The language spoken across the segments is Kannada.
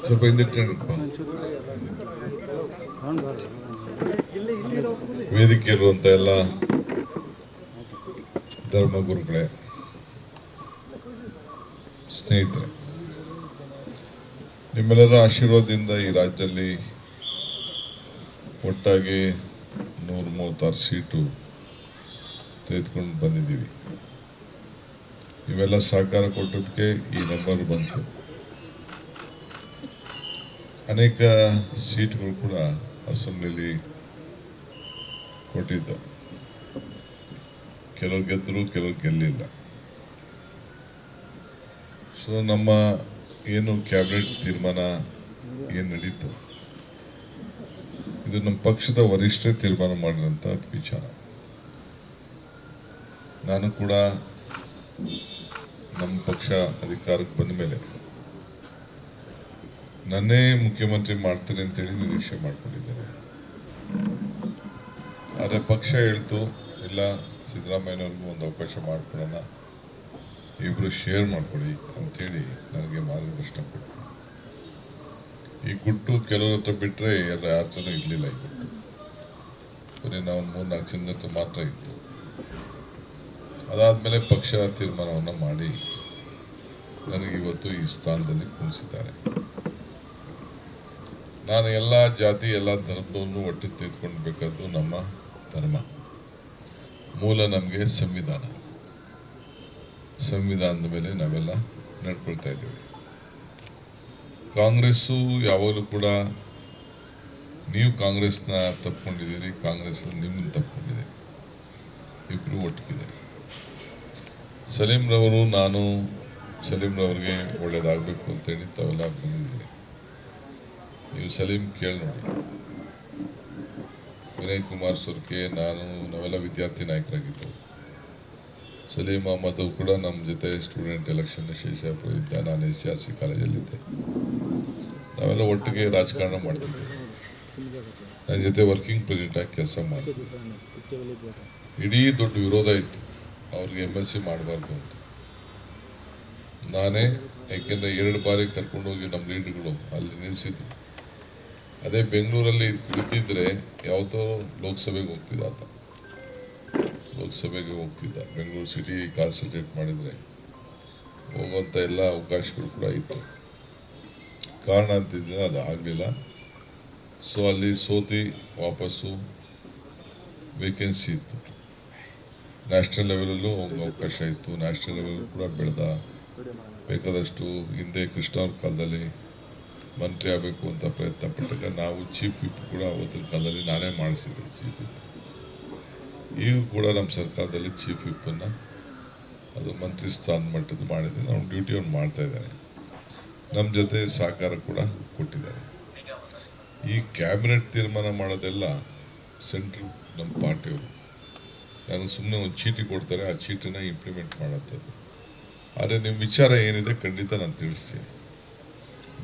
ಸ್ವಲ್ಪ ಹಿಂದಿಟ್ಟಪ್ಪ. ವೇದಿಕೆಯಲ್ಲಿರುವಂಥ ಎಲ್ಲ ಧರ್ಮಗುರುಗಳೇ, ಸ್ನೇಹಿತರೆ, ನಿಮ್ಮೆಲ್ಲರ ಆಶೀರ್ವಾದದಿಂದ ಈ ರಾಜ್ಯದಲ್ಲಿ ಒಟ್ಟಾಗಿ 136 ಸೀಟು ತೆಗೆದುಕೊಂಡು ಬಂದಿದ್ದೀವಿ. ಇವೆಲ್ಲ ಸಹಕಾರ ಕೊಟ್ಟದಕ್ಕೆ ಈ ನಂಬರ್ ಬಂತು. ಅನೇಕ ಸೀಟ್ಗಳು ಕೂಡ ಅಸೆಂಬ್ಲಿಲಿ ಕೊಟ್ಟಿದ್ದು, ಕೆಲವರು ಗೆದ್ದರು, ಕೆಲವರು ಗೆಲ್ಲಿಲ್ಲ. ಸೊ ನಮ್ಮ ಏನು ಕ್ಯಾಬಿನೆಟ್ ತೀರ್ಮಾನ ಏನು ನಡೀತು, ಇದು ನಮ್ಮ ಪಕ್ಷದ ವರಿಷ್ಠರೇ ತೀರ್ಮಾನ ಮಾಡಿದಂಥ ವಿಚಾರ. ನಾನು ಕೂಡ ನಮ್ಮ ಪಕ್ಷ ಅಧಿಕಾರಕ್ಕೆ ಬಂದ ಮೇಲೆ ನನ್ನೇ ಮುಖ್ಯಮಂತ್ರಿ ಮಾಡ್ತಾರೆ ಅಂತೇಳಿ ನಿರೀಕ್ಷೆ ಮಾಡ್ಕೊಂಡಿದ್ದೇನೆ. ಆದರೆ ಪಕ್ಷ ಹೇಳ್ತು, ಇಲ್ಲ ಸಿದ್ದರಾಮಯ್ಯನವ್ರಿಗೂ ಒಂದು ಅವಕಾಶ ಮಾಡ್ಕೊಡೋಣ, ಇಬ್ಬರು ಶೇರ್ ಮಾಡ್ಕೊಳ್ಳಿ ಅಂಥೇಳಿ ನನಗೆ ಮಾರ್ಗದರ್ಶನ ಕೊಟ್ಟರು. ಈ ಗುಟ್ಟು ಕೆಲವ್ರ ಹತ್ರ ಬಿಟ್ಟರೆ ಎಲ್ಲ ಯಾರ ಜನ ಇರಲಿಲ್ಲ. ಈ ಗುಟ್ಟು ಬರೀ ನಾವು 3-4 ಜನ ಹತ್ರ ಮಾತ್ರ ಇತ್ತು. ಅದಾದಮೇಲೆ ಪಕ್ಷ ತೀರ್ಮಾನವನ್ನು ಮಾಡಿ ನನಗೆ ಇವತ್ತು ಈ ಸ್ಥಾನದಲ್ಲಿ ಕುಣಿಸಿದ್ದಾರೆ. ನಾನು ಎಲ್ಲ ಜಾತಿ ಎಲ್ಲ ಧರ್ಮದವನ್ನು ಒಟ್ಟಿಗೆ ತೆಗೆದುಕೊಳ್ಬೇಕಾದ್ದು ನಮ್ಮ ಧರ್ಮ. ಮೂಲ ನಮಗೆ ಸಂವಿಧಾನದ ಮೇಲೆ ನಾವೆಲ್ಲ ನಡ್ಕೊಳ್ತಾ ಇದ್ದೀವಿ. ಕಾಂಗ್ರೆಸ್ಸು ಯಾವಾಗಲೂ ಕೂಡ ನೀವು ಕಾಂಗ್ರೆಸ್ನ ತಪ್ಪಿಕೊಂಡಿದ್ದೀರಿ, ಕಾಂಗ್ರೆಸ್ ನಿಮ್ಮನ್ನು ತಪ್ಪಿಕೊಂಡಿದೆ, ಇಬ್ಬರು ಒಟ್ಟಿಗಿದೆ. ಸಲೀಮ್ರವ್ರಿಗೆ ಒಳ್ಳೇದಾಗಬೇಕು ಅಂತೇಳಿ ತಾವೆಲ್ಲ ಬಂದಿದ್ದೀರಿ. ನೀವು ಸಲೀಮ್ ಕೇಳಿ ನೋಡಿ. ವಿನಯ್ ಕುಮಾರ್ ಸುರ್ಕೆ, ನಾವೆಲ್ಲ ವಿದ್ಯಾರ್ಥಿ ನಾಯಕರಾಗಿದ್ದೆವು. ಸಲೀಮ್ ಅಹಮದ್ ಕೂಡ ನಮ್ಮ ಜೊತೆ ಸ್ಟೂಡೆಂಟ್ ಎಲೆಕ್ಷನ್ ಶೇಷಾಪುರ ಇದ್ದ, ನಾನು SRC ಕಾಲೇಜಲ್ಲಿದ್ದೆ. ನಾವೆಲ್ಲ ಒಟ್ಟಿಗೆ ರಾಜಕಾರಣ ಮಾಡ್ತಿದ್ದೆ. ನನ್ನ ಜೊತೆ ವರ್ಕಿಂಗ್ ಪ್ರೆಸಿಡೆಂಟ್ ಆಗಿ ಕೆಲಸ ಮಾಡ್ತಿದ್ದೆ. ಇಡೀ ದೊಡ್ಡ ವಿರೋಧ ಇತ್ತು ಅವ್ರಿಗೆ MLC ಮಾಡಬಾರ್ದು ಅಂತ. ನಾನೇ, ಯಾಕೆಂದರೆ 2 ಬಾರಿ ಕರ್ಕೊಂಡೋಗಿ ನಮ್ಮ ಲೀಡರ್ಗಳು ಅಲ್ಲಿ ನಿಲ್ಲಿಸಿದ್ರು. ಅದೇ ಬೆಂಗಳೂರಲ್ಲಿ ಇದ್ದಿದ್ರೆ ಯಾವತ್ತೋ ಲೋಕಸಭೆಗೆ ಹೋಗ್ತಿದ್ದ ಆತ. ಬೆಂಗಳೂರು ಸಿಟಿ ಕಾನ್ಸಂಟ್ರೇಟ್ ಮಾಡಿದರೆ ಹೋಗುವಂಥ ಎಲ್ಲ ಅವಕಾಶಗಳು ಕೂಡ ಇತ್ತು. ಕಾರಣ ಅಂತಿದ್ರೆ ಅದು ಆಗಲಿಲ್ಲ. ಸೊ ಅಲ್ಲಿ ಸೋತಿ ವಾಪಸ್ಸು ವೇಕೆನ್ಸಿ ಇತ್ತು. ನ್ಯಾಷನಲ್ ಲೆವೆಲಲ್ಲೂ ಹೋಗೋ ಅವಕಾಶ ಇತ್ತು. ನ್ಯಾಷನಲ್ ಲೆವೆಲ್ ಕೂಡ ಬೆಳೆದ. ಬೇಕಾದಷ್ಟು ಹಿಂದೆ ಕೃಷ್ಣವ್ರ ಕಾಲದಲ್ಲಿ ಮಂತ್ರಿ ಆಗಬೇಕು ಅಂತ ಪ್ರಯತ್ನ ಪಟ್ಟಾಗ ನಾವು ಚೀಫ್ ವಿಪ್ ಕೂಡ ಅವತ್ತಿನ ಕಾಲದಲ್ಲಿ ನಾನೇ ಮಾಡಿಸಿದ್ದೆ ಚೀಫ್ ವಿಪ್. ಈಗ ಕೂಡ ನಮ್ಮ ಸರ್ಕಾರದಲ್ಲಿ ಚೀಫ್ ವಿಪ್ಪನ್ನು ಅದು ಮಂತ್ರಿ ಸ್ಥಾನ ಮಟ್ಟದ ಮಾಡಿದೆ. ನಾವು ಡ್ಯೂಟಿಯನ್ನು ಮಾಡ್ತಾ ಇದ್ದಾರೆ. ನಮ್ಮ ಜೊತೆ ಸಹಕಾರ ಕೂಡ ಕೊಟ್ಟಿದ್ದಾರೆ. ಈ ಕ್ಯಾಬಿನೆಟ್ ತೀರ್ಮಾನ ಮಾಡೋದೆಲ್ಲ ಸೆಂಟ್ರಲ್ ನಮ್ಮ ಪಾರ್ಟಿಯವರು. ನನಗೆ ಸುಮ್ಮನೆ ಒಂದು ಚೀಟಿ ಕೊಡ್ತಾರೆ, ಆ ಚೀಟಿನ ಇಂಪ್ಲಿಮೆಂಟ್ ಮಾಡೋಂಥದ್ದು. ಆದರೆ ನಿಮ್ಮ ವಿಚಾರ ಏನಿದೆ ಖಂಡಿತ ನಾನು ತಿಳಿಸ್ತೀನಿ.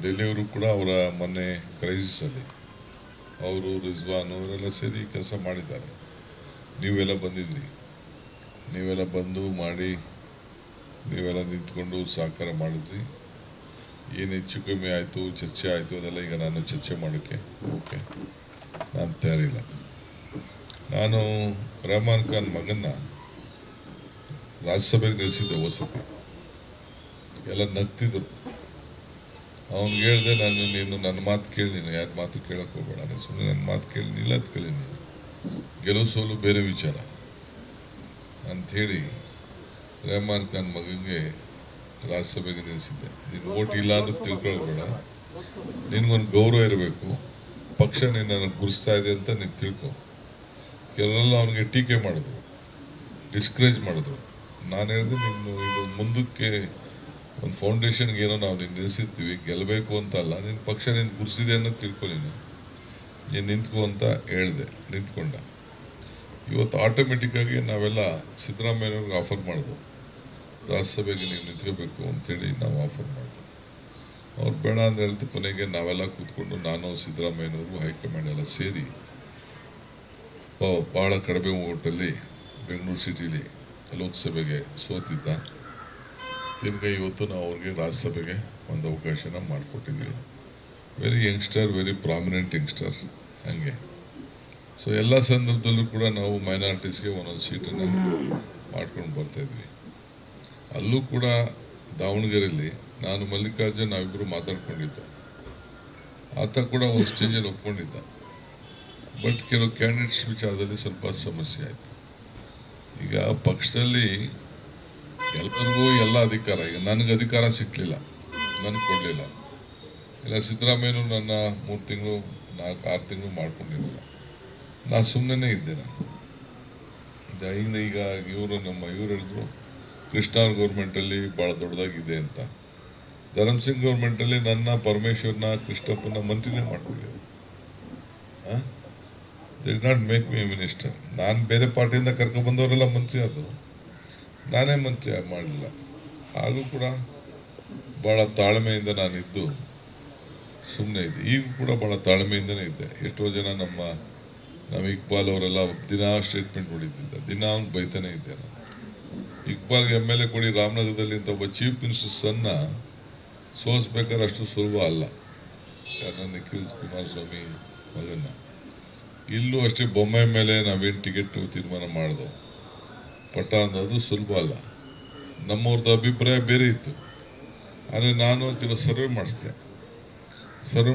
ಡೆಲ್ಲಿಯವರು ಕೂಡ ಅವರ ಮೊನ್ನೆ ಕ್ರೈಸಿಸಲ್ಲಿ ಅವರು ರಿಜ್ವಾನ್ ಅವರೆಲ್ಲ ಸೇರಿ ಕೆಲಸ ಮಾಡಿದ್ದಾರೆ. ನೀವೆಲ್ಲ ಬಂದಿದ್ರಿ, ನೀವೆಲ್ಲ ಬಂದು ಮಾಡಿ ನೀವೆಲ್ಲ ನಿಂತ್ಕೊಂಡು ಸಹಕಾರ ಮಾಡಿದ್ರಿ. ಏನು ಹೆಚ್ಚು ಕಮ್ಮಿ ಆಯಿತು, ಚರ್ಚೆ ಆಯಿತು, ಅದೆಲ್ಲ ಈಗ ನಾನು ಚರ್ಚೆ ಮಾಡೋಕ್ಕೆ ಓಕೆ, ನಾನು ತಯಾರಿಲ್ಲ. ನಾನು ರೆಹಮಾನ್ ಖಾನ್ ಮಗನ್ನ ರಾಜ್ಯಸಭೆಗೆ ನಿಲ್ಲಿಸಿದ್ದೆ ವಸತಿ. ಎಲ್ಲ ನಗ್ತಿದ್ರು. ಅವ್ನಿಗೆ ಹೇಳಿದೆ, ನೀನು ನನ್ನ ಮಾತು ಕೇಳಿ, ನೀನು ಯಾರ ಮಾತು ಕೇಳಕ್ಕೆ ಹೋಗಬೇಡ, ನೀನು ಸುಮ್ಮನೆ ನನ್ನ ಮಾತು ಕೇಳಿ ನಿಲ್ಲೋದು ಕಲಿ, ನೀನು ಗೆಲುವು ಸೋಲು ಬೇರೆ ವಿಚಾರ ಅಂಥೇಳಿ ರೆಹಮಾನ್ ಖಾನ್ ಮಗನಿಗೆ ರಾಜ್ಯಸಭೆಗೆ ನಿಲ್ಲಿಸಿದ್ದೆ. ನೀನು ಓಟ್ ಇಲ್ಲ ಅನ್ನೋದು ತಿಳ್ಕೊಳ್ಬೇಡ, ನಿನಗೊಂದು ಗೌರವ ಇರಬೇಕು, ಪಕ್ಷ ನಿನ್ನನ್ನು ಗುರುಸ್ತಾ ಇದೆ ಅಂತ ನೀನು ತಿಳ್ಕೊ. ಕೆಲವೆಲ್ಲ ಅವನಿಗೆ ಟೀಕೆ ಮಾಡಿದ್ರು, ಡಿಸ್ಕರೇಜ್ ಮಾಡಿದ್ರು. ನಾನು ಹೇಳಿದೆ, ನೀನು ಇದು ಮುಂದಕ್ಕೆ ಒಂದು ಫೌಂಡೇಶನ್ಗೆ ಏನೋ ನಾವು ನೀನು ನಿಲ್ಲಿಸಿರ್ತೀವಿ, ಗೆಲ್ಲಬೇಕು ಅಂತ ಅಲ್ಲ, ನಿನ್ನ ಪಕ್ಷ ನೀನು ಗುರುಸಿದೆ ಅನ್ನೋದು ತಿಳ್ಕೊ, ನೀನು ನಿಂತ್ಕೊ ಅಂತ ಹೇಳಿದೆ. ನಿಂತ್ಕೊಂಡ. ಇವತ್ತು ಆಟೋಮೆಟಿಕ್ಕಾಗಿ ನಾವೆಲ್ಲ ಸಿದ್ದರಾಮಯ್ಯವ್ರಿಗೆ ಆಫರ್ ಮಾಡಿದ್ವು, ರಾಜ್ಯಸಭೆಗೆ ನೀವು ನಿಂತ್ಕೋಬೇಕು ಅಂತೇಳಿ ನಾವು ಆಫರ್ ಮಾಡಿದ್ವಿ. ಅವ್ರು ಬೇಡ ಅಂತ ಹೇಳಿದ ಕೊನೆಗೆ ನಾವೆಲ್ಲ ಕೂತ್ಕೊಂಡು ನಾನು ಸಿದ್ದರಾಮಯ್ಯನವರು ಹೈಕಮಾಂಡ್ ಎಲ್ಲ ಸೇರಿ ಭಾಳ ಕಡಿಮೆ ಓಟಲ್ಲಿ ಬೆಂಗಳೂರು ಸಿಟಿಲಿ ಲೋಕಸಭೆಗೆ ಸೋತಿದ್ದ. ತಿರ್ಗಿ ಇವತ್ತು ನಾವು ಅವ್ರಿಗೆ ರಾಜ್ಯಸಭೆಗೆ ಒಂದು ಅವಕಾಶನ ಮಾಡಿಕೊಟ್ಟಿದ್ದೀವಿ. Very youngster, very prominent youngster. ಹಾಗೆ ಸೊ ಎಲ್ಲ ಸಂದರ್ಭದಲ್ಲೂ ಕೂಡ ನಾವು ಮೈನಾರಿಟೀಸ್ಗೆ ಒಂದೊಂದು ಸೀಟನ್ನು ಮಾಡ್ಕೊಂಡು ಬರ್ತಾಯಿದ್ವಿ. ಅಲ್ಲೂ ಕೂಡ ದಾವಣಗೆರೆಯಲ್ಲಿ ನಾನು ಮಲ್ಲಿಕಾರ್ಜುನ್ ನಾವಿಬ್ಬರು ಮಾತಾಡ್ಕೊಂಡಿದ್ದು. ಆತ ಕೂಡ ಒಂದು ಸ್ಟೇಜಲ್ಲಿ ಒಪ್ಕೊಂಡಿದ್ದ. ಬಟ್ ಕೆಲವು ಕ್ಯಾಂಡಿಡೇಟ್ಸ್ ವಿಚಾರದಲ್ಲಿ ಸ್ವಲ್ಪ ಸಮಸ್ಯೆ ಆಯಿತು. ಈಗ ಪಕ್ಷದಲ್ಲಿ ಎಲ್ಲರಿಗೂ ಎಲ್ಲ ಅಧಿಕಾರ, ಈಗ ನನಗೆ ಅಧಿಕಾರ ಸಿಕ್ಕಲಿಲ್ಲ, ನನಗೆ ಕೊಡಲಿಲ್ಲ. ಇಲ್ಲ ಸಿದ್ದರಾಮಯ್ಯನು ನನ್ನ 3 ತಿಂಗಳು 4-6 ತಿಂಗಳು ಮಾಡ್ಕೊಂಡಿರಲಿಲ್ಲ. ನಾನು ಸುಮ್ಮನೆ ಇದ್ದೆ. ನಾನು ಈಗ ಇವರು ಹೇಳಿದ್ರು ಕೃಷ್ಣ ಗೌರ್ಮೆಂಟಲ್ಲಿ ಭಾಳ ದೊಡ್ಡದಾಗಿದೆ ಅಂತ. ಧರ್ಮಸಿಂಗ್ ಗೌರ್ಮೆಂಟಲ್ಲಿ ನನ್ನ ಪರಮೇಶ್ವರ್ನ ಕೃಷ್ಣಪ್ಪನ ಮಂತ್ರಿನೇ ಮಾಡ್ಕೊಂಡಿದ್ದೆ. They did not make me minister. ನಾನು ಬೇರೆ ಪಾರ್ಟಿಯಿಂದ ಕರ್ಕೊಂಡ್ಬಂದವರೆಲ್ಲ ಮಂತ್ರಿ ಆದರು, ನಾನೇ ಮಂತ್ರಿ ಮಾಡಲಿಲ್ಲ. ಹಾಗೂ ಕೂಡ ಭಾಳ ತಾಳ್ಮೆಯಿಂದ ನಾನಿದ್ದು ಸುಮ್ಮನೆ ಇದ್ದೆ. ಈಗೂ ಕೂಡ ಭಾಳ ತಾಳ್ಮೆಯಿಂದನೇ ಇದ್ದೆ. ಎಷ್ಟೋ ಜನ ನಮ್ಮ ಇಕ್ಬಾಲ್ ಅವರೆಲ್ಲ ದಿನ ಸ್ಟೇಟ್ಮೆಂಟ್ ಹೊಡಿತಿದ್ದ, ದಿನ ಅವ್ನು ಬೈತಾನೆ ಇದ್ದೆ. ನಾನು ಇಕ್ಬಾಲ್ಗೆ MLA ಕೊಡಿ ರಾಮನಗರದಲ್ಲಿ ಅಂತ ಒಬ್ಬ ಚೀಫ್ ಮಿನಿಸ್ಟರ್ಸನ್ನು ಸೋಲಿಸ್ಬೇಕಾದ್ರೆ ಅಷ್ಟು ಸುಲಭ ಅಲ್ಲ. ನನ್ನ ನಿಖಿಲ್ ಕುಮಾರಸ್ವಾಮಿ ಮಗನ್ನ ಇಲ್ಲೂ ಅಷ್ಟೇ ಬೊಮ್ಮೆ ಮೇಲೆ ನಾವೇನು ಟಿಕೆಟ್ ತೀರ್ಮಾನ ಮಾಡಿದೋ ಪಟ್ಟ ಅನ್ನೋದು ಸುಲಭ ಅಲ್ಲ. ನಮ್ಮವ್ರದ್ದು ಅಭಿಪ್ರಾಯ ಬೇರೆ ಇತ್ತು. ಆದರೆ ನಾನು ಕೆಲವು ಸರ್ವೆ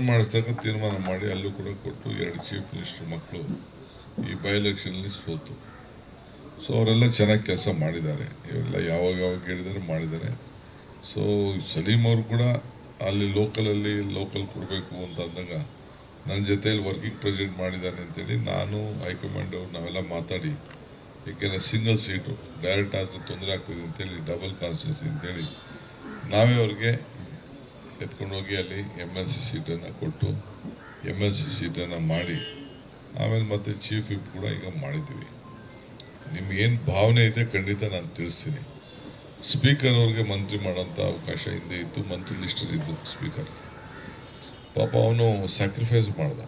ಮಾಡಿಸಿದಾಗ ತೀರ್ಮಾನ ಮಾಡಿ ಅಲ್ಲೂ ಕೂಡ ಕೊಟ್ಟು 2 ಚೀಫ್ ಮಿನಿಸ್ಟರ್ ಮಕ್ಕಳು ಈ ಬೈ ಎಲೆಕ್ಷನಲ್ಲಿ ಸೋತು. ಸೊ ಅವರೆಲ್ಲ ಚೆನ್ನಾಗಿ ಕೆಲಸ ಮಾಡಿದ್ದಾರೆ. ಇವೆಲ್ಲ ಯಾವಾಗ ಹೇಳಿದರೆ ಮಾಡಿದ್ದಾರೆ. ಸೊ ಸಲೀಮ್ ಅವರು ಕೂಡ ಅಲ್ಲಿ ಲೋಕಲ್ ಕೊಡಬೇಕು ಅಂತ ಅಂದಾಗ ನನ್ನ ಜೊತೆಯಲ್ಲಿ ವರ್ಕಿಂಗ್ ಪ್ರೆಸಿಡೆಂಟ್ ಮಾಡಿದ್ದಾನೆ ಅಂತೇಳಿ ನಾನು ಹೈಕಮಾಂಡ್ ಅವ್ರು ನಾವೆಲ್ಲ ಮಾತಾಡಿ, ಏಕೆಂದರೆ ಸಿಂಗಲ್ ಸೀಟು ಡೈರೆಕ್ಟ್ ಆದರೆ ತೊಂದರೆ ಆಗ್ತದೆ ಅಂತೇಳಿ ಡಬಲ್ ಕಾನ್ಸ್ಟಿಟ್ಯೂನ್ಸಿ ಅಂತೇಳಿ ನಾವೇ ಅವ್ರಿಗೆ ಎತ್ಕೊಂಡೋಗಿ ಅಲ್ಲಿ MLC ಸೀಟನ್ನು ಕೊಟ್ಟು MLC ಸೀಟನ್ನು ಮಾಡಿ ಆಮೇಲೆ ಮತ್ತೆ ಚೀಫ್ ವಿಪ್ ಕೂಡ ಈಗ ಮಾಡಿದ್ದೀವಿ. ನಿಮ್ಗೇನು ಭಾವನೆ ಇದೆ ಖಂಡಿತ ನಾನು ತಿಳಿಸ್ತೀನಿ. ಸ್ಪೀಕರ್ ಅವ್ರಿಗೆ ಮಂತ್ರಿ ಮಾಡೋಂಥ ಅವಕಾಶ ಹಿಂದೆ ಇತ್ತು, ಮಂತ್ರಿ ಲಿಸ್ಟಲ್ಲಿ ಇದ್ದು ಸ್ಪೀಕರ್. ಪಾಪ ಅವನು ಸ್ಯಾಕ್ರಿಫೈಸ್ ಮಾಡ್ದ,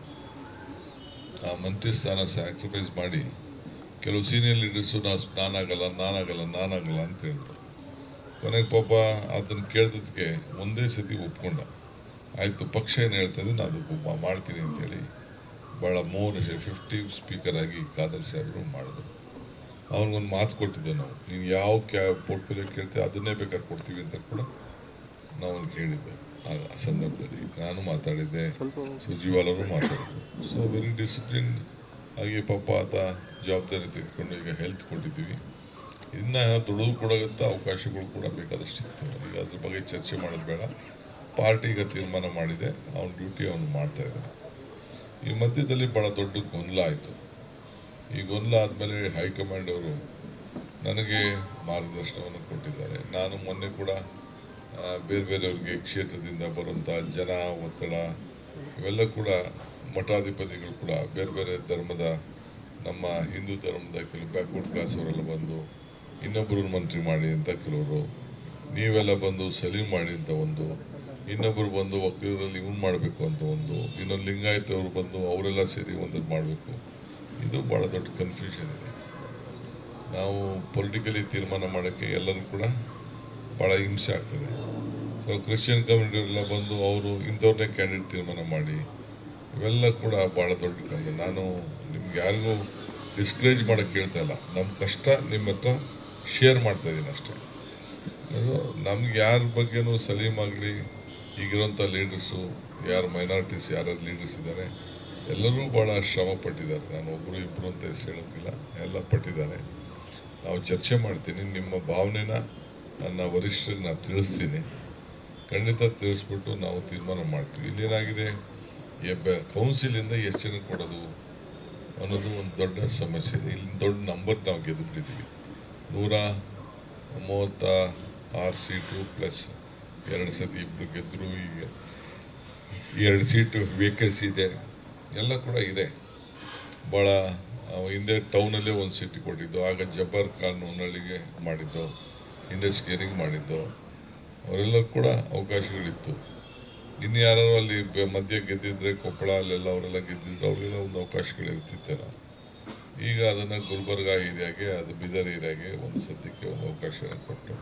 ಆ ಮಂತ್ರಿ ಸ್ಥಾನ ಸ್ಯಾಕ್ರಿಫೈಸ್ ಮಾಡಿ ಕೆಲವು ಸೀನಿಯರ್ ಲೀಡರ್ಸು ನಾನಾಗಲ್ಲ ಅಂತ ಹೇಳಿದ್ರು. ಕೊನೆಗೆ ಪಾಪ ಅದನ್ನು ಕೇಳಿದಕ್ಕೆ ಒಂದೇ ಸತಿ ಒಪ್ಕೊಂಡ. ಆಯಿತು ಪಕ್ಷ ಏನು ಹೇಳ್ತದೆ ನಾನು ಅದು ಮಾಡ್ತೀನಿ ಅಂತೇಳಿ ಭಾಳ 50 ಸ್ಪೀಕರ್ ಆಗಿ ಖಾದರ್ ಸಾಹೇಬರು ಮಾಡಿದ್ರು. ಅವನಿಗೊಂದು ಮಾತು ಕೊಟ್ಟಿದ್ದೆ ನಾವು, ನೀನು ಯಾವ ಪೋರ್ಟ್ಫೋಲಿಯೋ ಕೇಳ್ತೀವಿ ಅದನ್ನೇ ಬೇಕಾದ್ರೆ ಕೊಡ್ತೀವಿ ಅಂತ ಕೂಡ ನಾವು ಹೇಳಿದ್ದೆ. ಆ ಸಂದರ್ಭದಲ್ಲಿ ನಾನು ಮಾತಾಡಿದ್ದೆ, ಸುರ್ಜಿವಾಲ್ ಅವರು ಮಾತಾಡಿದ್ರು. ಸೊ ವೆರಿ ಡಿಸಿಪ್ಲಿನ್ ಆಗಿ ಪಾಪ ಆತ ಜವಾಬ್ದಾರಿ ತೆಗೆದುಕೊಂಡು ಈಗ ಹೆಲ್ತ್ ಕೊಟ್ಟಿದ್ದೀವಿ. ಇನ್ನು ದುಡಿದು ಕೊಡೋಂಥ ಅವಕಾಶಗಳು ಕೂಡ ಬೇಕಾದಷ್ಟು ಇತ್ತು. ಈಗ ಅದ್ರ ಬಗ್ಗೆ ಚರ್ಚೆ ಮಾಡೋದು ಬೇಡ. ಪಾರ್ಟಿ ಈಗ ತೀರ್ಮಾನ ಮಾಡಿದೆ, ಅವನ ಡ್ಯೂಟಿ ಅವನು ಮಾಡ್ತಾಯಿದ್ದಾನೆ. ಈ ಮಧ್ಯದಲ್ಲಿ ಭಾಳ ದೊಡ್ಡ ಗೊಂದಲ ಆಯಿತು. ಈ ಗೊಂದಲ ಆದಮೇಲೆ ಹೈಕಮಾಂಡ್ ಅವರು ನನಗೆ ಮಾರ್ಗದರ್ಶನವನ್ನು ಕೊಟ್ಟಿದ್ದಾರೆ. ನಾನು ಮೊನ್ನೆ ಕೂಡ ಬೇರೆಯವ್ರಿಗೆ ಕ್ಷೇತ್ರದಿಂದ ಬರುವಂಥ ಜನ ಒತ್ತಡ ಇವೆಲ್ಲ ಕೂಡ ಮಠಾಧಿಪತಿಗಳು ಕೂಡ ಬೇರೆ ಧರ್ಮದ, ನಮ್ಮ ಹಿಂದೂ ಧರ್ಮದ ಕೆಲವು ಬ್ಯಾಕ್ವರ್ಡ್ ಕ್ಲಾಸ್ ಅವರೆಲ್ಲ ಬಂದು ಇನ್ನೊಬ್ಬರು ಮಂತ್ರಿ ಮಾಡಿ ಅಂತ ಕೆಲವರು, ನೀವೆಲ್ಲ ಬಂದು ಸಲೀಮ್ ಮಾಡಿ ಅಂತ ಒಂದು, ಇನ್ನೊಬ್ಬರು ಬಂದು ಒಕ್ಕಲಿಗರಲ್ಲಿ ಇವನು ಮಾಡಬೇಕು ಅಂತ ಒಂದು, ಇನ್ನೊಂದು ಲಿಂಗಾಯತ್ ಅವರು ಬಂದು ಅವರೆಲ್ಲ ಸೇರಿ ಒಂದನ್ನು ಮಾಡಬೇಕು. ಇದು ಭಾಳ ದೊಡ್ಡ ಕನ್ಫ್ಯೂಷನ್ ಇದೆ. ನಾವು ಪೊಲಿಟಿಕಲಿ ತೀರ್ಮಾನ ಮಾಡೋಕ್ಕೆ ಎಲ್ಲರೂ ಕೂಡ ಭಾಳ ಹಿಂಸೆ ಆಗ್ತದೆ. ಸೊ ಕ್ರಿಶ್ಚಿಯನ್ ಕಮ್ಯುನಿಟಿ ಎಲ್ಲ ಬಂದು ಅವರು ಇಂಥವ್ರನ್ನೇ ಕ್ಯಾಂಡಿಡೇಟ್ ತೀರ್ಮಾನ ಮಾಡಿ ಇವೆಲ್ಲ ಕೂಡ ಭಾಳ ದೊಡ್ಡ ಕಂಡು. ನಾನು ನಿಮ್ಗೆ ಯಾರಿಗೂ ಡಿಸ್ಕರೇಜ್ ಮಾಡೋಕ್ಕೆ ಹೇಳ್ತಾ ಇಲ್ಲ, ನಮ್ಮ ಕಷ್ಟ ನಿಮ್ಮ ಹತ್ರ ಶೇರ್ ಮಾಡ್ತಾಯಿದ್ದೀನಿ ಅಷ್ಟೇ. ನಮ್ಗೆ ಯಾರ ಬಗ್ಗೆನೂ ಸಲೀಮ್ ಆಗಲಿ ಈಗಿರೋಂಥ ಲೀಡರ್ಸು, ಯಾರು ಮೈನಾರಿಟೀಸ್ ಯಾರ್ಯಾರು ಲೀಡರ್ಸ್ ಇದ್ದಾರೆ ಎಲ್ಲರೂ ಭಾಳ ಶ್ರಮ ಪಟ್ಟಿದ್ದಾರೆ. ನಾನು ಒಬ್ಬರು ಇಬ್ಬರು ಅಂತ ಹೇಳೋಕ್ಕಿಲ್ಲ, ಎಲ್ಲ ಪಟ್ಟಿದ್ದಾರೆ. ನಾವು ಚರ್ಚೆ ಮಾಡ್ತೀನಿ, ನಿಮ್ಮ ಭಾವನೆನ ನನ್ನ ವರಿಷ್ಠರಿಗೆ ನಾನು ತಿಳಿಸ್ತೀನಿ. ಖಂಡಿತ ತಿಳಿಸ್ಬಿಟ್ಟು ನಾವು ತೀರ್ಮಾನ ಮಾಡ್ತೀವಿ. ಇಲ್ಲೇನಾಗಿದೆ, ಕೌನ್ಸಿಲಿಂದ ಎಷ್ಟು ಜನಕ್ಕೆ ಕೊಡೋದು ಅನ್ನೋದು ಒಂದು ದೊಡ್ಡ ಸಮಸ್ಯೆ ಇದೆ. ಇಲ್ಲಿ ದೊಡ್ಡ ನಂಬರ್ ನಾವು ಗೆದ್ದುಬಿಟ್ಟಿದ್ದೀವಿ. 136 ಸೀಟು ಪ್ಲಸ್ 2 ಸತಿ ಇಬ್ಬರು ಗೆದ್ದರು. ಈಗ 2 ಸೀಟು ವೇಕೆನ್ಸಿ ಇದೆ, ಎಲ್ಲ ಕೂಡ ಇದೆ. ಭಾಳ ಹಿಂದೆ ಟೌನಲ್ಲೇ ಒಂದು ಸೀಟ್ ಕೊಟ್ಟಿದ್ದು, ಆಗ ಜಬ್ಬಾರ್ ಖಾನ್ ಹೊನ್ನಳ್ಳಿಗೆ ಮಾಡಿದ್ದು, ಇಂಡಸ್ಟ್ರಿಯರಿಗೆ ಮಾಡಿದ್ದು, ಅವರೆಲ್ಲ ಕೂಡ ಅವಕಾಶಗಳಿತ್ತು. ಇನ್ನು ಯಾರು ಅಲ್ಲಿ ಮಧ್ಯ ಗೆದ್ದಿದ್ರೆ ಕೊಪ್ಪಳ ಅಲ್ಲೆಲ್ಲ ಅವರೆಲ್ಲ ಗೆದ್ದಿದ್ರು, ಅವರಿಗೆಲ್ಲ ಒಂದು ಅವಕಾಶಗಳಿರ್ತಿತ್ತೇನೋ. ಈಗ ಅದನ್ನು ಗುಲ್ಬರ್ಗ ಏರಿಯಾಗೆ, ಅದು ಬೀದರ್ ಏರಿಯಾಗೆ ಒಂದು ಸದ್ಯಕ್ಕೆ ಒಂದು ಅವಕಾಶ ಕೊಟ್ಟು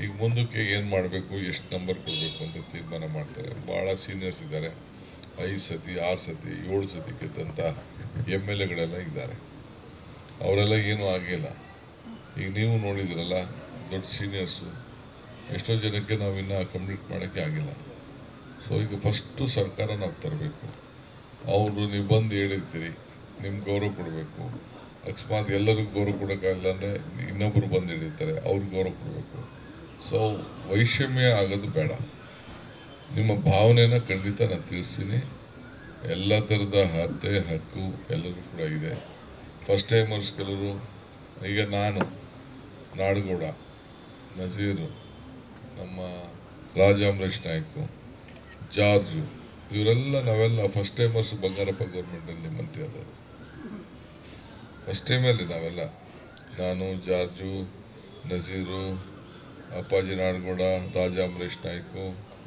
ಈಗ ಮುಂದಕ್ಕೆ ಏನು ಮಾಡಬೇಕು, ಎಷ್ಟು ನಂಬರ್ ಕೊಡಬೇಕು ಅಂತ ತೀರ್ಮಾನ ಮಾಡ್ತಾರೆ. ಭಾಳ ಸೀನಿಯರ್ಸ್ ಇದ್ದಾರೆ, 5 ಸತಿ 6 ಸತಿ 7 ಸತಿ ಗೆದ್ದಂಥ MLAಗಳೆಲ್ಲ ಇದ್ದಾರೆ. ಅವರೆಲ್ಲ ಏನೂ ಆಗಿಲ್ಲ. ಈಗ ನೀವು ನೋಡಿದಿರಲ್ಲ, ದೊಡ್ಡ ಸೀನಿಯರ್ಸು ಎಷ್ಟೋ ಜನಕ್ಕೆ ನಾವು ಇನ್ನೂ ಕಂಪ್ಲೀಟ್ ಮಾಡೋಕ್ಕೆ ಆಗಿಲ್ಲ. ಸೊ ಈಗ ಫಸ್ಟು ಸರ್ಕಾರ ನಾವು ತರಬೇಕು. ಅವರು ನೀವು ಬಂದು ಹೇಳಿರ್ತೀರಿ, ನಿಮ್ಗೆ ಗೌರವ ಕೊಡಬೇಕು. ಅಕಸ್ಮಾತ್ ಎಲ್ಲರಿಗೂ ಗೌರವ ಕೊಡೋಕ್ಕಾಗಲ್ಲ ಅಂದರೆ ಇನ್ನೊಬ್ಬರು ಬಂದು ಹೇಳಿರ್ತಾರೆ, ಅವ್ರಿಗೆ ಗೌರವ ಕೊಡಬೇಕು. ಸೊ ವೈಷಮ್ಯ ಆಗೋದು ಬೇಡ. ನಿಮ್ಮ ಭಾವನೆನ ಖಂಡಿತ ನಾನು ತಿಳಿಸ್ತೀನಿ. ಎಲ್ಲ ಥರದ ಹಕ್ಕು ಎಲ್ಲರೂ ಕೂಡ ಇದೆ. ಫಸ್ಟ್ ಟೈಮರ್ಸ್ ಕೆಲವರು, ಈಗ ನಾನು, ನಾಡಗೌಡ, ನಜೀರು, ನಮ್ಮ ರಾಜಾಮರೇಶ್ ನಾಯ್ಕು, ಜಾರ್ಜು, ಇವರೆಲ್ಲ ನಾವೆಲ್ಲ ಫಸ್ಟ್ ಟೈಮರ್ಸ್. ಬಂಗಾರಪ್ಪ ಗೌರ್ಮೆಂಟಲ್ಲಿ ಮಂತ್ರಿ ಆದವರು ಫಸ್ಟ್ ಟೈಮಲ್ಲಿ ನಾವೆಲ್ಲ, ನಾನು, ಜಾರ್ಜು, ನಜೀರು, ಅಪ್ಪಾಜಿ ನಾಡಗೌಡ, ರಾಜಾಮರೇಶ್ ನಾಯ್ಕು,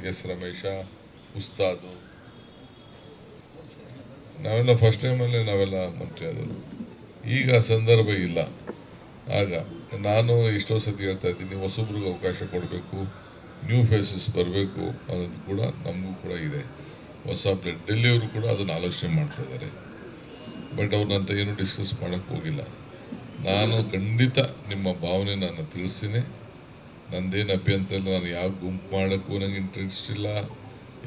ಎಸ್ ರಮೇಶ, ಉಸ್ತಾದು, ನಾವೆಲ್ಲ ಫಸ್ಟ್ ಟೈಮಲ್ಲಿ ನಾವೆಲ್ಲ ಮಂತ್ರಿ ಆದವರು. ಈಗ ಸಂದರ್ಭ ಇಲ್ಲ. ಆಗ ನಾನು ಎಷ್ಟೋ ಸತಿ ಹೇಳ್ತಾ ಇದ್ದೀನಿ, ಹೊಸಬ್ರಿಗೆ ಅವಕಾಶ ಕೊಡಬೇಕು, ನ್ಯೂ ಫೇಸಸ್ ಬರಬೇಕು ಅನ್ನೋದು ಕೂಡ ನಮಗೂ ಕೂಡ ಇದೆ. ಹೊಸ ಪ್ಲೇಟ್ ಡೆಲ್ಲಿಯವರು ಕೂಡ ಅದನ್ನು ಆಲೋಚನೆ ಮಾಡ್ತಾ ಇದ್ದಾರೆ. ಬಟ್ ಅವ್ರನ್ನಂತ ಏನು ಡಿಸ್ಕಸ್ ಮಾಡೋಕ್ಕೆ ಹೋಗಿಲ್ಲ. ನಾನು ಖಂಡಿತ ನಿಮ್ಮ ಭಾವನೆ ನಾನು ತಿಳಿಸ್ತೀನಿ. ನಂದೇನು ಅಭ್ಯಂತರ ಇಲ್ಲ. ನಾನು ಯಾವ ಗುಂಪು ಮಾಡೋಕ್ಕೂ ನನಗೆ ಇಂಟ್ರೆಸ್ಟ್ ಇಲ್ಲ,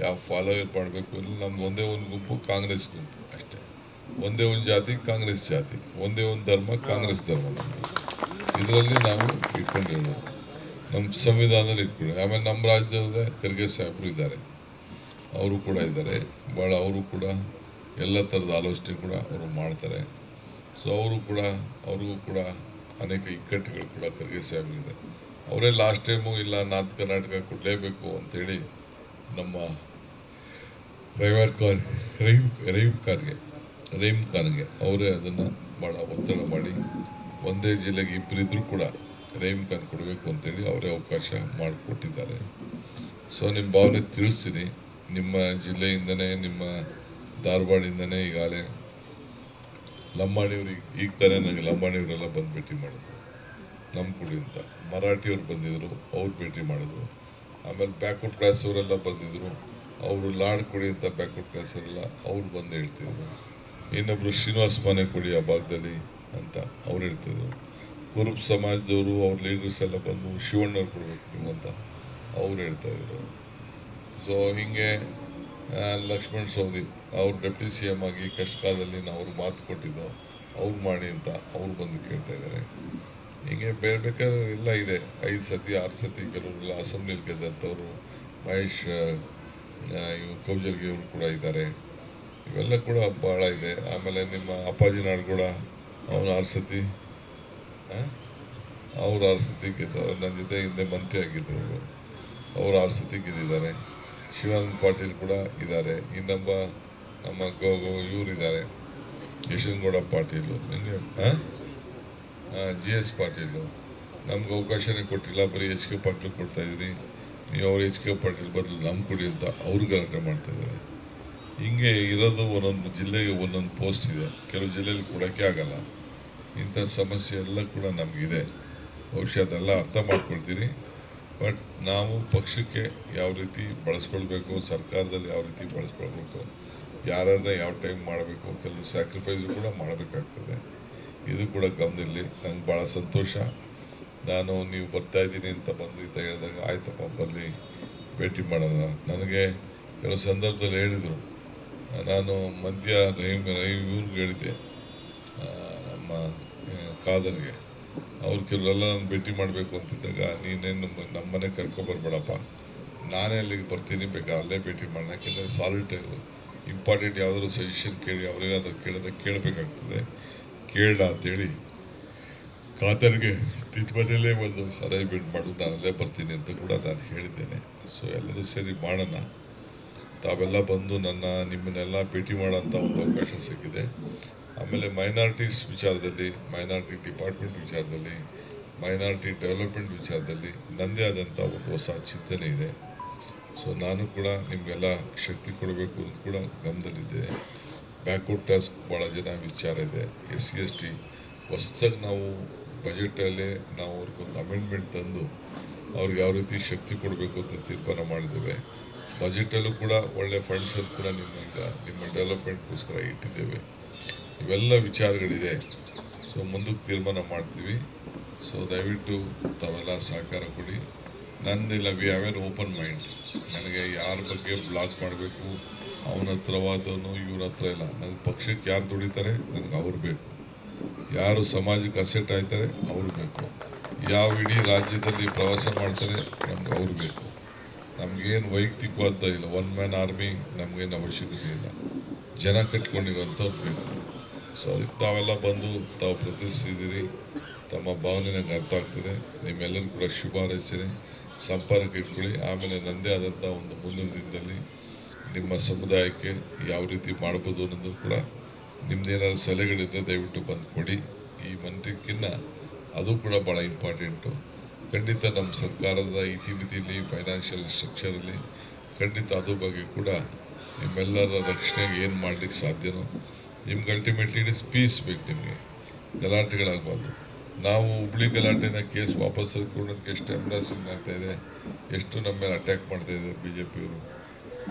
ಯಾವ ಫಾಲೋ ಮಾಡಬೇಕು ಇಲ್ಲ. ನಮ್ದು ಒಂದೇ ಒಂದು ಗುಂಪು, ಕಾಂಗ್ರೆಸ್ ಗುಂಪು ಅಷ್ಟೇ. ಒಂದೇ ಒಂದು ಜಾತಿ, ಕಾಂಗ್ರೆಸ್ ಜಾತಿ. ಒಂದೇ ಒಂದು ಧರ್ಮ, ಕಾಂಗ್ರೆಸ್ ಧರ್ಮ. ನಮ್ಮದು ಇದರಲ್ಲಿ ನಾವು ಇಟ್ಕೊಂಡಿರೋದು, ನಮ್ಮ ಸಂವಿಧಾನದಲ್ಲಿ ಇಟ್ಕೊಳ್ಳಿ. ಆಮೇಲೆ ನಮ್ಮ ರಾಜ್ಯದ ಖರ್ಗೆ ಸಾಹೇಬರು ಇದ್ದಾರೆ, ಅವರು ಕೂಡ ಇದ್ದಾರೆ. ಭಾಳ ಅವರು ಕೂಡ ಎಲ್ಲ ಥರದ ಆಲೋಚನೆ ಕೂಡ ಅವರು ಮಾಡ್ತಾರೆ. ಸೊ ಅವ್ರಿಗೂ ಕೂಡ ಅನೇಕ ಇಕ್ಕಟ್ಟುಗಳು ಕೂಡ ಖರ್ಗೆ ಸಾಹೇಬರಿದೆ. ಅವರೇ ಲಾಸ್ಟ್ ಟೈಮು ಇಲ್ಲ ನಾರ್ತ್ ಕರ್ನಾಟಕ ಕೊಡಲೇಬೇಕು ಅಂತೇಳಿ ನಮ್ಮ ರಹೀಮ್ ಖಾನ್ಗೆ ಅವರೇ ಅದನ್ನು ಭಾಳ ಒತ್ತಡ ಮಾಡಿ, ಒಂದೇ ಜಿಲ್ಲೆಗೆ ಇಬ್ಬರಿದ್ರೂ ಕೂಡ ರಹೀಮ್ ಖಾನ್ ಕೊಡಬೇಕು ಅಂತೇಳಿ ಅವರೇ ಅವಕಾಶ ಮಾಡಿಕೊಟ್ಟಿದ್ದಾರೆ. ಸೊ ನಿಮ್ಮ ಭಾವನೆ ತಿಳಿಸ್ತೀನಿ. ನಿಮ್ಮ ಜಿಲ್ಲೆಯಿಂದನೇ, ನಿಮ್ಮ ಧಾರವಾಡಿಂದನೇ ಈಗಾಗಲೇ ಲಂಬಾಣಿಯವ್ರಿಗೆ ಈಗ ತಾನೇ ನನಗೆ ಲಂಬಾಣಿಯವರೆಲ್ಲ ಬಂದು ಭೇಟಿ ಮಾಡಿದ್ರು. ನಮ್ಮ ಕುಡಿ ಅಂತ ಮರಾಠಿಯವ್ರು ಬಂದಿದ್ದರು, ಅವ್ರು ಭೇಟಿ ಮಾಡಿದ್ರು. ಆಮೇಲೆ ಬ್ಯಾಕ್ವರ್ಡ್ ಕ್ಲಾಸ್ ಅವರೆಲ್ಲ ಬಂದಿದ್ದರು, ಅವರು ಲಾಡ್ ಕೊಡಿ ಅಂತ ಬ್ಯಾಕ್ವರ್ಡ್ ಕ್ಲಾಸ್ ಅವರೆಲ್ಲ ಅವ್ರು ಬಂದು ಹೇಳ್ತಿದ್ರು. ಇನ್ನೊಬ್ಬರು ಶ್ರೀನಿವಾಸ ಮನೆ ಕೊಡಿ ಆ ಭಾಗದಲ್ಲಿ ಅಂತ ಅವ್ರು ಹೇಳ್ತಿದ್ರು. ಕುರುಬ ಸಮಾಜದವರು ಅವ್ರ ಲೀಡರ್ಸ್ ಎಲ್ಲ ಬಂದು ಶಿವಣ್ಣವ್ರು ಕೊಡಬೇಕು ನೀವು ಅಂತ ಅವ್ರು ಹೇಳ್ತಾಯಿದ್ರು. ಸೊ ಹೀಗೆ ಲಕ್ಷ್ಮಣ್ ಸವದಿ ಅವ್ರು ಡೆಪ್ಟಿ CM ಆಗಿ ಕಷ್ಟ ಕಾಲದಲ್ಲಿ ನಾವು ಅವ್ರಿಗೆ ಮಾತು ಕೊಟ್ಟಿದ್ದೋ, ಅವ್ರು ಮಾಡಿ ಅಂತ ಅವ್ರು ಬಂದು ಕೇಳ್ತಾ ಇದ್ದಾರೆ. ಹೀಗೆ ಬೇರೆ ಬೇಕಾದ್ರೆ ಎಲ್ಲ ಇದೆ. 5 ಸತಿ 6 ಸತಿ ಕೆಲವರೆಲ್ಲ ಅಸೆಂಬ್ಲಿಲಿ ಗೆದ್ದಂಥವ್ರು, ಮಹೇಶ್ ಕೌಜಲ್ಗಿ ಅವರು ಕೂಡ ಇದ್ದಾರೆ. ಇವೆಲ್ಲ ಕೂಡ ಭಾಳ ಇದೆ. ಆಮೇಲೆ ನಿಮ್ಮ ಅಪ್ಪಾಜಿ ನಾಡಗೌಡ, ಅವನು 6 ಸತಿ ಅವ್ರು 6 ಸತಿ ಗೆದ್ದವರು. ನನ್ನ ಜೊತೆ ಹಿಂದೆ ಮಂತ್ರಿ ಆಗಿದ್ದರು, ಅವ್ರು 6 ಸತಿ ಗೆದ್ದಿದ್ದಾರೆ. ಶಿವಾನಂದ ಪಾಟೀಲ್ ಕೂಡ ಇದ್ದಾರೆ. ಇನ್ನೊಬ್ಬ ನಮ್ಮ ಇವರಿದ್ದಾರೆ, ಯಶವಂಗೌಡ ಪಾಟೀಲು, GS ಪಾಟೀಲು. ನಮ್ಗೆ ಅವಕಾಶನೇ ಕೊಟ್ಟಿಲ್ಲ, ಬರೀ HK ಪಾಟೀಲ್ ಕೊಡ್ತಾಯಿದ್ರಿ. ನೀವು ಅವ್ರು HK ಪಾಟೀಲ್ ಬರಲಿ ನಮ್ಗೆ ಕೊಡಿ ಅಂತ ಅವ್ರು ಗಲಾಟೆ ಮಾಡ್ತಾಯಿದ್ದಾರೆ. ಹಿಂಗೆ ಇರೋದು ಒಂದೊಂದು ಜಿಲ್ಲೆಗೆ ಒಂದೊಂದು ಪೋಸ್ಟ್ ಇದೆ. ಕೆಲವು ಜಿಲ್ಲೆಯಲ್ಲಿ ಕೊಡೋಕ್ಕೆ ಆಗಲ್ಲ. ಇಂಥ ಸಮಸ್ಯೆ ಎಲ್ಲ ಕೂಡ ನಮಗಿದೆ. ಬಹುಶಃ ಅದೆಲ್ಲ ಅರ್ಥ ಮಾಡ್ಕೊಳ್ತೀರಿ. ಬಟ್ ನಾವು ಪಕ್ಷಕ್ಕೆ ಯಾವ ರೀತಿ ಬಳಸ್ಕೊಳ್ಬೇಕು, ಸರ್ಕಾರದಲ್ಲಿ ಯಾವ ರೀತಿ ಬಳಸ್ಕೊಳ್ಬೇಕು, ಯಾರನ್ನ ಯಾವ ಟೈಮ್ ಮಾಡಬೇಕು, ಕೆಲವು ಸ್ಯಾಕ್ರಿಫೈಸು ಕೂಡ ಮಾಡಬೇಕಾಗ್ತದೆ. ಇದು ಕೂಡ ಗಮನದಲ್ಲಿ. ನಂಗೆ ಭಾಳ ಸಂತೋಷ. ನಾನು ನೀವು ಬರ್ತಾಯಿದ್ದೀನಿ ಅಂತ ಬಂದು ಅಂತ ಹೇಳಿದಾಗ ಆಯ್ತಪ್ಪ ಬರಲಿ ಭೇಟಿ ಮಾಡೋಣ. ನನಗೆ ಕೆಲವು ಸಂದರ್ಭದಲ್ಲಿ ಹೇಳಿದರು, ನಾನು ಮಧ್ಯ ಇವ್ರಿಗೆ ಹೇಳಿದ್ದೆ, ನಮ್ಮ ಕಾದರ್ಗೆ. ಅವ್ರು ಕೆಲವರೆಲ್ಲ ನಾನು ಭೇಟಿ ಮಾಡಬೇಕು ಅಂತಿದ್ದಾಗ, ನೀನೇನು ನಮ್ಮ ಮನೆ ಕರ್ಕೊಬರ್ಬೇಡಪ್ಪ, ನಾನೇ ಅಲ್ಲಿಗೆ ಬರ್ತೀನಿ, ಬೇಕಾದ್ರೆ ಅಲ್ಲೇ ಭೇಟಿ ಮಾಡೋಣ. ಯಾಕೆಂದರೆ ಸಾಲಿಡ್ ಇಂಪಾರ್ಟೆಂಟ್ ಯಾವುದಾದ್ರು ಸಜೆಷನ್ ಕೇಳಿ ಅವ್ರಿಗಾದ್ರು ಕೇಳಿದ್ರೆ ಕೇಳಬೇಕಾಗ್ತದೆ. ಕೇಳ ಅಂತೇಳಿ ಕಾದರ್ಗೆ ನಿಜ ಮನೆಯಲ್ಲೇ ಒಂದು ಅರೇಂಜ್ಮೆಂಟ್ ಮಾಡೋದು, ನಾನು ಅಲ್ಲೇ ಬರ್ತೀನಿ ಅಂತ ಕೂಡ ನಾನು ಹೇಳಿದ್ದೇನೆ. ಸೊ ಎಲ್ಲರೂ ಸೇರಿ ಮಾಡೋಣ. ತಾವೆಲ್ಲ ಬಂದು ನಿಮ್ಮನ್ನೆಲ್ಲ ಭೇಟಿ ಮಾಡೋಂಥ ಒಂದು ಅವಕಾಶ ಸಿಕ್ಕಿದೆ. ಆಮೇಲೆ ಮೈನಾರಿಟೀಸ್ ವಿಚಾರದಲ್ಲಿ, ಮೈನಾರಿಟಿ ಡಿಪಾರ್ಟ್ಮೆಂಟ್ ವಿಚಾರದಲ್ಲಿ, ಮೈನಾರಿಟಿ ಡೆವಲಪ್ಮೆಂಟ್ ವಿಚಾರದಲ್ಲಿ ನನ್ನದೇ ಆದಂಥ ಒಂದು ಹೊಸ ಚಿಂತನೆ ಇದೆ. ಸೊ ನಾನು ಕೂಡ ನಿಮಗೆಲ್ಲ ಶಕ್ತಿ ಕೊಡಬೇಕು ಅಂತ ಕೂಡ ಗಮನದಲ್ಲಿದೆ. ಬ್ಯಾಕ್ವರ್ಡ್ ಕ್ಲಾಸ್ ಭಾಳ ಜನ ವಿಚಾರ ಇದೆ. SC ST ಹೊಸ್ದಾಗಿ ನಾವು ಬಜೆಟಲ್ಲೇ ನಾವು ಅವ್ರಿಗೊಂದು ಅಮೆಂಡ್ಮೆಂಟ್ ತಂದು ಅವ್ರಿಗೆ ಯಾವ ರೀತಿ ಶಕ್ತಿ ಕೊಡಬೇಕು ಅಂತ ತೀರ್ಮಾನ ಮಾಡಿದ್ದೇವೆ. ಬಜೆಟಲ್ಲೂ ಕೂಡ ಒಳ್ಳೆ ಫಂಡ್ಸನ್ನು ಕೂಡ ನಿಮ್ಮ ಡೆವಲಪ್ಮೆಂಟ್ಗೋಸ್ಕರ ಇಟ್ಟಿದ್ದೇವೆ. ಇವೆಲ್ಲ ವಿಚಾರಗಳಿದೆ. ಸೊ ಮುಂದಕ್ಕೆ ತೀರ್ಮಾನ ಮಾಡ್ತೀವಿ. ಸೊ ದಯವಿಟ್ಟು ತಾವೆಲ್ಲ ಸಹಕಾರ ಕೊಡಿ. ನಂದಿಲ್ಲ, we have an open mind. ನನಗೆ ಯಾರ ಬಗ್ಗೆ ಬ್ಲಾಕ್ ಮಾಡಬೇಕು, ಅವನ ಹತ್ರವಾದವನು ಇವ್ರ ಹತ್ರ ಇಲ್ಲ. ನನಗೆ ಪಕ್ಷಕ್ಕೆ ಯಾರು ದುಡಿತಾರೆ ನನಗೆ ಅವ್ರು ಬೇಕು, ಯಾರು ಸಮಾಜಕ್ಕೆ ಅಸೆಟ್ ಆಯ್ತಾರೆ ಅವ್ರು ಬೇಕು, ಯಾವ ಇಡೀ ರಾಜ್ಯದಲ್ಲಿ ಪ್ರವಾಸ ಮಾಡ್ತಾರೆ ನಮ್ಗೆ ಅವ್ರು ಬೇಕು. ನಮಗೇನು ವೈಯಕ್ತಿಕವಾದ ಇಲ್ಲ, ಒನ್ ಮ್ಯಾನ್ ಆರ್ಮಿ ನಮಗೇನು ಅವಶ್ಯಕತೆ ಇಲ್ಲ. ಜನ ಕಟ್ಕೊಂಡಿರೋಂಥವ್ರು ಬೇಕು. ಸೊ ಅದಕ್ಕೆ ತಾವೆಲ್ಲ ಬಂದು ತಾವು ಪ್ರತಿನಿಧಿಸಿದ್ದೀರಿ. ತಮ್ಮ ಭಾವನೆ ನಂಗೆ ಅರ್ಥ ಆಗ್ತದೆ. ನಿಮ್ಮೆಲ್ಲರೂ ಕೂಡ ಶುಭ ಹಾರೈಸ್ತೀನಿ. ಸಂಪರ್ಕ ಇಟ್ಕೊಳ್ಳಿ. ಆಮೇಲೆ ನನ್ನದೇ ಆದಂಥ ಒಂದು ಮುಂದಿನ ದಿನದಲ್ಲಿ ನಿಮ್ಮ ಸಮುದಾಯಕ್ಕೆ ಯಾವ ರೀತಿ ಮಾಡ್ಬೋದು ಅನ್ನೋದು ಕೂಡ ನಿಮ್ದೇನಾದ್ರು ಸಲಹೆಗಳಿದ್ದರೆ ದಯವಿಟ್ಟು ಬಂದು ಕೊಡಿ. ಈ ಮಂತ್ರಿಕ್ಕಿನ್ನ ಅದು ಕೂಡ ಭಾಳ ಇಂಪಾರ್ಟೆಂಟು. ಖಂಡಿತ ನಮ್ಮ ಸರ್ಕಾರದ ಇತಿಮಿತಿಯಲ್ಲಿ ಫೈನಾನ್ಷಿಯಲ್ ಸ್ಟ್ರಕ್ಚರಲ್ಲಿ ಖಂಡಿತ ಅದ್ರ ಬಗ್ಗೆ ಕೂಡ ನಿಮ್ಮೆಲ್ಲರ ರಕ್ಷಣೆಗೆ ಏನು ಮಾಡಲಿಕ್ಕೆ ಸಾಧ್ಯನೋ. ನಿಮ್ಗೆ ಅಲ್ಟಿಮೇಟ್ಲಿ ಇಟ್ ಇಸ್ ಪೀಸ್ ಬೇಕು. ನಿಮಗೆ ಗಲಾಟೆಗಳಾಗಬಾರ್ದು. ನಾವು ಹುಬ್ಳಿ ಗಲಾಟೆನ ಕೇಸ್ ವಾಪಸ್ ತೆಗೆದುಕೊಳ್ಳೋದಕ್ಕೆ ಎಷ್ಟು ಎಂಬ್ರಾಸಿಂಗ್ ಆಗ್ತಾಯಿದೆ, ಎಷ್ಟು ನಮ್ಮ ಮೇಲೆ ಅಟ್ಯಾಕ್ ಮಾಡ್ತಾಯಿದೆ BJPಯವರು.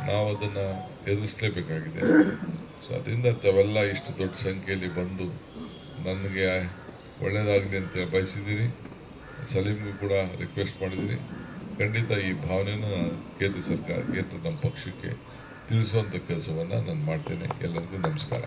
ನಾವು ಅದನ್ನು ಎದುರಿಸಲೇಬೇಕಾಗಿದೆ. ಸೊ ಅದರಿಂದ ತಾವೆಲ್ಲ ಇಷ್ಟು ದೊಡ್ಡ ಸಂಖ್ಯೆಯಲ್ಲಿ ಬಂದು ನನಗೆ ಒಳ್ಳೆಯದಾಗಲಿ ಅಂತ ಬಯಸಿದ್ದೀರಿ. ಸಲೀಮ್ಗೂ ಕೂಡ ರಿಕ್ವೆಸ್ಟ್ ಮಾಡಿದ್ದೀರಿ. ಖಂಡಿತ ಈ ಭಾವನೆಯನ್ನು ಕೇಂದ್ರ ಸರ್ಕಾರ, ನಮ್ಮ ಪಕ್ಷಕ್ಕೆ ತಿಳಿಸುವಂಥ ಕೆಲಸವನ್ನು ನಾನು ಮಾಡ್ತೇನೆ. ಎಲ್ಲರಿಗೂ ನಮಸ್ಕಾರ.